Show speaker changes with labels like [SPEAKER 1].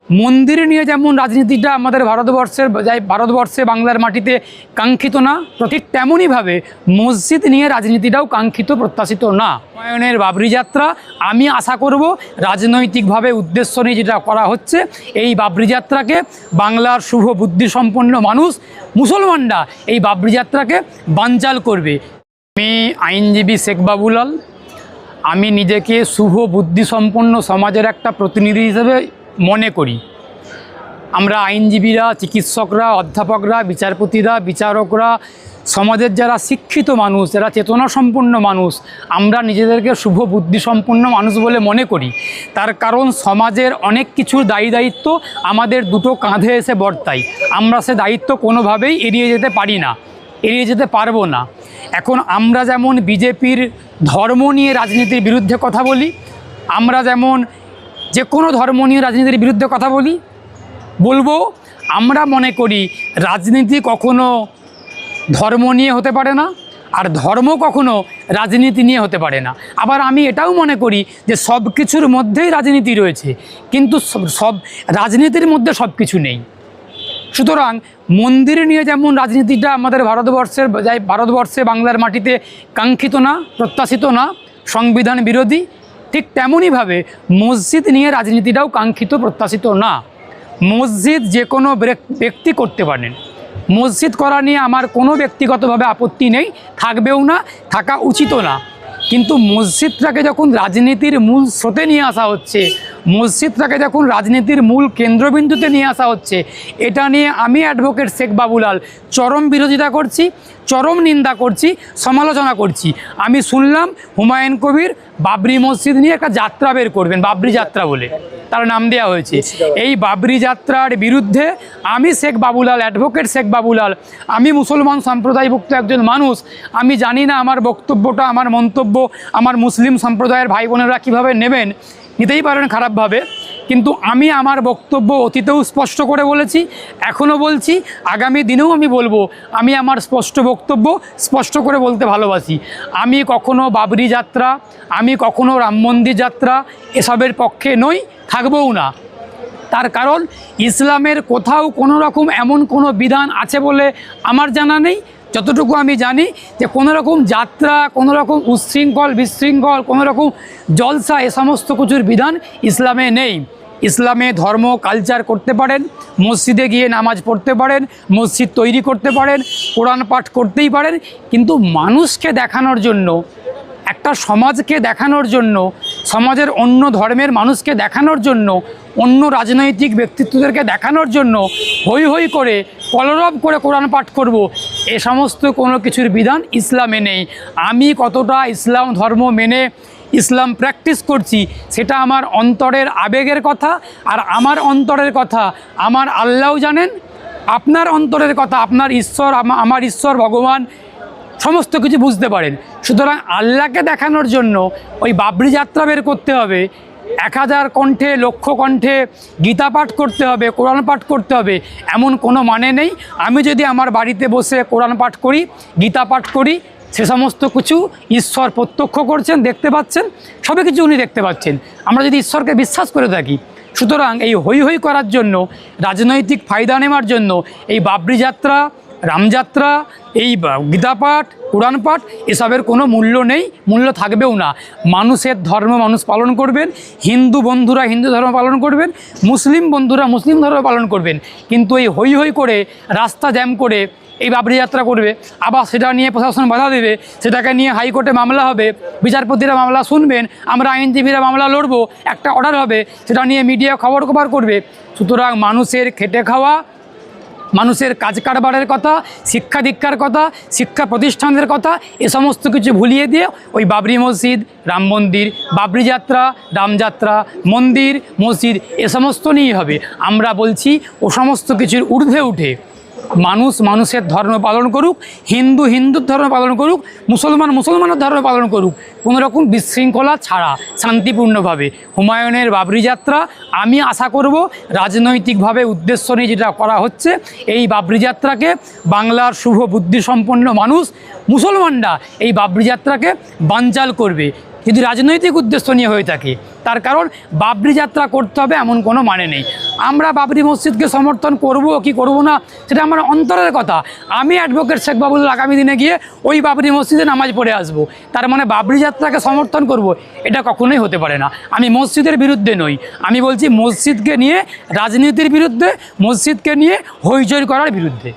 [SPEAKER 1] মন্দির নিয়ে যেমন রাজনীতিটা আমাদের ভারতবর্ষে বাংলার মাটিতে কাঙ্ক্ষিত না, ঠিক তেমনইভাবে মসজিদ নিয়ে রাজনীতিটাও কাঙ্ক্ষিত প্রত্যাশিত না। হুমায়ুনের বাবরি যাত্রা আমি আশা করব রাজনৈতিকভাবে উদ্দেশ্য নিয়ে যেটা করা হচ্ছে, এই বাবরি যাত্রাকে বাংলার শুভ বুদ্ধিসম্পন্ন মানুষ মুসলমানরা এই বাবরি যাত্রাকে বানচাল করবে। আমি আইনজীবী শেখ বাবুলাল, আমি নিজেকে শুভ বুদ্ধিসম্পন্ন সমাজের একটা প্রতিনিধি হিসেবে মনে করি। আমরা আইনজীবীরা, চিকিৎসকরা, অধ্যাপকরা, বিচারপতিরা, বিচারকরা, সমাজের যারা শিক্ষিত মানুষ, যারা চেতনাসম্পন্ন মানুষ, আমরা নিজেদেরকে শুভ বুদ্ধিসম্পন্ন মানুষ বলে মনে করি। তার কারণ সমাজের অনেক কিছুর দায়িত্ব আমাদের দুটো কাঁধে এসে বর্তায়। আমরা সে দায়িত্ব কোনোভাবেই এড়িয়ে যেতে পারি না, এড়িয়ে যেতে পারবো না। এখন আমরা যেমন বিজেপির ধর্ম নিয়ে রাজনীতির বিরুদ্ধে কথা বলি, আমরা যেমন যে কোনো ধর্ম নিয়ে রাজনীতির বিরুদ্ধে কথা বলবো, আমরা মনে করি রাজনীতি কখনো ধর্ম নিয়ে হতে পারে না, আর ধর্ম কখনো রাজনীতি নিয়ে হতে পারে না। আবার আমি এটাও মনে করি যে সব কিছুর মধ্যেই রাজনীতি রয়েছে, কিন্তু সব রাজনীতির মধ্যে সব কিছু নেই। সুতরাং মন্দির নিয়ে যেমন রাজনীতিটা আমাদের ভারতবর্ষে বাংলার মাটিতে কাঙ্ক্ষিত না, প্রত্যাশিত না, সংবিধান বিরোধী, ঠিক তেমনইভাবে মসজিদ নিয়ে রাজনীতিটাও কাঙ্ক্ষিত প্রত্যাশিত না। মসজিদ যে কোনো ব্যক্তি করতে পারেন, মসজিদ করা নিয়ে আমার কোনো ব্যক্তিগতভাবে আপত্তি নেই, থাকবেও না, থাকা উচিতও না। কিন্তু মসজিদটাকে যখন রাজনীতির মূল স্রোতে নিয়ে আসা হচ্ছে, মসজিদটাকে যখন রাজনীতির মূল কেন্দ্রবিন্দুতে নিয়ে আসা হচ্ছে, এটা নিয়ে আমি অ্যাডভোকেট শেখ বাবুলাল চরম বিরোধিতা করছি, চরম নিন্দা করছি, সমালোচনা করছি। আমি শুনলাম হুমায়ুন কবির বাবরি মসজিদ নিয়ে একটা যাত্রা বের করবেন, বাবরি যাত্রা বলে তার নাম দেওয়া হয়েছে। এই বাবরি যাত্রার বিরুদ্ধে আমি শেখ বাবুলাল, অ্যাডভোকেট শেখ বাবুলাল, আমি মুসলমান সম্প্রদায়ভুক্ত একজন মানুষ। আমি জানি না আমার বক্তব্যটা, আমার মন্তব্য আমার মুসলিম সম্প্রদায়ের ভাই বোনেরা কীভাবে নেবেন, নিতেই পারেন খারাপভাবে, কিন্তু আমি আমার বক্তব্য অতীতেও স্পষ্ট করে বলেছি, এখনও বলছি, আগামী দিনেও আমি বলবো। আমি আমার স্পষ্ট বক্তব্য স্পষ্ট করে বলতে ভালোবাসি। আমি কখনো বাবরি যাত্রা, আমি কখনো রাম মন্দির যাত্রা এসবের পক্ষে নই, থাকবও না। তার কারণ ইসলামের কোথাও কোনো রকম এমন কোনো বিধান আছে বলে আমার জানা নেই। যতটুকু আমি জানি যে কোনো রকম যাত্রা, কোনো রকম উচ্ছৃঙ্খল বিশৃঙ্খল, কোনো রকম জলসা, এ সমস্ত কিছুর বিধান ইসলামে নেই। ইসলামে ধর্ম কালচার করতে পারেন, মসজিদে গিয়ে নামাজ পড়তে পারেন, মসজিদ তৈরি করতে পারেন, কোরআন পাঠ করতেই পারেন, কিন্তু মানুষকে দেখানোর জন্য, একটা সমাজকে দেখানোর জন্য, সমাজের অন্য ধর্মের মানুষকে দেখানোর জন্য, অন্য রাজনৈতিক ব্যক্তিত্বদেরকে দেখানোর জন্য হই হই করে কলরব করে কোরআন পাঠ করব, এ সমস্ত কোনো কিছুর বিধান ইসলামে নেই। আমি কতটা ইসলাম ধর্ম মেনে ইসলাম প্র্যাকটিস করছি সেটা আমার অন্তরের আবেগের কথা, আর আমার অন্তরের কথা আমার আল্লাহও জানেন, আপনার অন্তরের কথা আপনার ঈশ্বর, আমার ঈশ্বর ভগবান সমস্ত কিছু বুঝতে পারেন। সুতরাং আল্লাহকে দেখানোর জন্য ওই বাবরি যাত্রা বের করতে হবে, 1000 কণ্ঠে, লক্ষ কণ্ঠে গীতা পাঠ করতে হবে, কোরআন পাঠ করতে হবে, এমন কোনো মানে নেই। আমি যদি আমার বাড়িতে বসে কোরআন পাঠ করি, গীতা পাঠ করি, সে সমস্ত কিছু ঈশ্বর প্রত্যক্ষ করছেন, দেখতে পাচ্ছেন, সবই কিছু উনি দেখতে পাচ্ছেন, আমরা যদি ঈশ্বরকে বিশ্বাস করে থাকি। সুতরাং এই হই হই করার জন্য, রাজনৈতিক ফায়দা নেওয়ার জন্য এই বাবরি যাত্রা, রামযাত্রা, এই গীতা পাঠ, কোরআন পাঠ এসবের কোনো মূল্য নেই, মূল্য থাকবেও না। মানুষের ধর্ম মানুষ পালন করবেন, হিন্দু বন্ধুরা হিন্দু ধর্ম পালন করবেন, মুসলিম বন্ধুরা মুসলিম ধর্ম পালন করবেন, কিন্তু এই হই হই করে রাস্তা জ্যাম করে এই বাবরি যাত্রা করবে, আবার সেটা নিয়ে প্রশাসন বাধা দেবে, সেটাকে নিয়ে হাইকোর্টে মামলা হবে, বিচারপতিরা মামলা শুনবেন, আমরা আইনজীবীরা মামলা লড়বো, একটা অর্ডার হবে, সেটা নিয়ে মিডিয়া খবর কভার করবে। সুতরাং মানুষের খেটে খাওয়া, মানুষের কাজ কারবারের কথা, শিক্ষা দীক্ষার কথা, শিক্ষা প্রতিষ্ঠানের কথা, এ সমস্ত কিছু ভুলিয়ে দিয়ে ওই বাবরি মসজিদ, রাম মন্দির, বাবরি যাত্রা, রামযাত্রা, মন্দির, মসজিদ এ সমস্ত নিয়েই হবে। আমরা বলছি ও সমস্ত কিছুর ঊর্ধ্বে উঠে মানুষ মানুষের ধর্ম পালন করুক, হিন্দু হিন্দুর ধর্ম পালন করুক, মুসলমান মুসলমানের ধর্ম পালন করুক, কোনো রকম বিশৃঙ্খলা ছাড়া শান্তিপূর্ণভাবে। হুমায়ুনের বাবরি যাত্রা আমি আশা করব রাজনৈতিকভাবে উদ্দেশ্য নিয়ে যেটা করা হচ্ছে, এই বাবরি যাত্রাকে বাংলার শুভ বুদ্ধিসম্পন্ন মানুষ মুসলমানরা এই বাবরি যাত্রাকে বানচাল করবে। যদি রাজনৈতিক উদ্দেশ্য নিয়ে হয়ে থাকে। তার কারণ বাবরি যাত্রা করতে হবে এমন কোনো মানে নেই। আমরা বাবরি মসজিদকে সমর্থন করব কি করব না সেটা আমার অন্তরের কথা। আমি অ্যাডভোকেট শেখ বাবুল আগামী দিনে গিয়ে ওই বাবরি মসজিদে নামাজ পড়ে আসব, তার মানে বাবরি যাত্রাকে সমর্থন করব এটা কখনোই হতে পারে না। আমি মসজিদের বিরুদ্ধে নই, আমি বলছি মসজিদকে নিয়ে রাজনীতির বিরুদ্ধে, মসজিদকে নিয়ে হইচই করার বিরুদ্ধে।